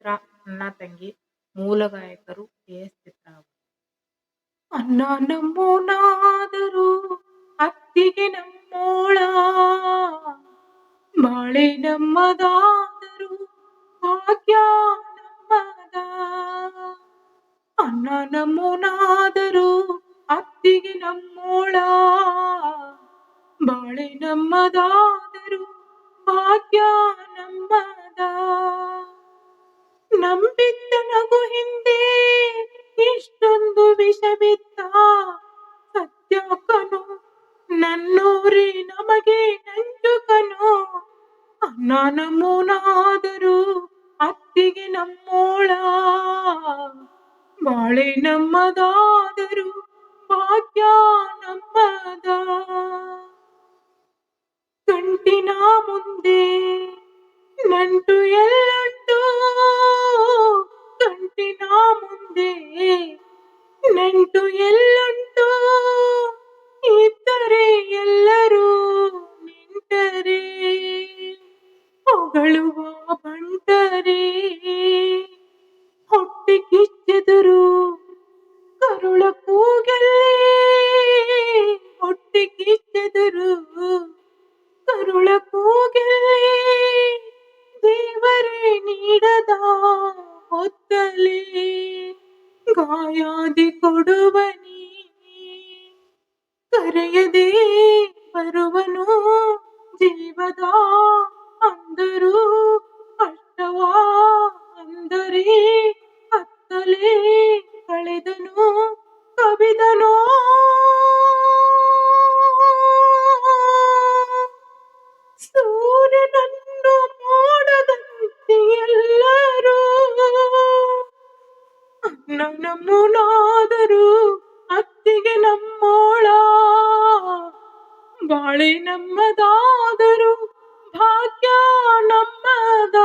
ಪುತ್ರ, ಅಣ್ಣ, ತಂಗಿ, ಮೂಲ ಗಾಯಕರು ಕೆ.ಎಸ್. ಚಿತ್ರ ಅವರು. ಅಣ್ಣ ನಮ್ಮೋನಾದರೂ ಅತ್ತಿಗೆ ನಮ್ಮೋಳ, ಬಾಳೆ ನಮ್ಮದಾದರೂ ಭಾಗ್ಯ ನಮ್ಮದ. ಅಣ್ಣ ನಮ್ಮೋನಾದರೂ ಅತ್ತಿಗೆ ನಮ್ಮೋಳ, ಬಾಳೆ ನಮ್ಮದಾದರೂ ಭಾಗ್ಯ ನಮ್ಮದ. ನಂಬಿದ್ದ ನಗು ಹಿಂದೆ ಇಷ್ಟೊಂದು ವಿಷವಿದ್ದ, ಸತ್ಯಕನು ನನ್ನೂರಿ ನಮಗೆ ನಂಜುಕನು. ಅಣ್ಣ ನಮ್ಮೋನಾದರೂ ಅತ್ತಿಗೆ ನಮ್ಮೋಳ, ಬಾಳೆ ನಮ್ಮದಾದರೂ ಭಾಗ್ಯ ನಮ್ಮದ. ಗಂಟಿನ ಮುಂದೆ ನಂಟು ಎಲ್ಲುಂಟು, ಗಂಟಿನ ಮುಂದೆ ನಂಟು ಎಲ್ಲುಂಟು, ಇದ್ದರೆ ಎಲ್ಲರೂ ನಿಂತರೆ ಹೊಗಳುವ ಬಂಟರೆ. ಹೊಟ್ಟೆ ಕಿಚ್ಚೆದುರು ಕರುಳ ಕೂಗಲ್ಲಿ, ಹೊಟ್ಟೆ ಕಿಚ್ಚೆದುರು ಕರುಳ ಕೂಗಲ್ಲಿ, ದೇವರೇ ನೀಡದ ಹೊತ್ತಲಿ ಗಾಯಾದಿ ಕೊಡುವನಿ. ಕರೆಯದೆ ಬರುವನು ಜೀವದ ಅಂದರು, ಕಷ್ಟವ ಅಂದರೆ ಕತ್ತಲೆ ಕಳೆದನು ಕವಿದನೋ. ಸೂರ್ಯನನ್ನು ಮೋಡದಂತೆ ಎಲ್ಲರೂ, ಅಣ್ಣ ನಮ್ಮೋನಾದರೂ ಅತ್ತಿಗೆ ನಮ್ಮೋಳ, ಬಾಳೆ ನಮ್ಮದಾದರೂ ಭಾಗ್ಯ ನಮ್ಮದ.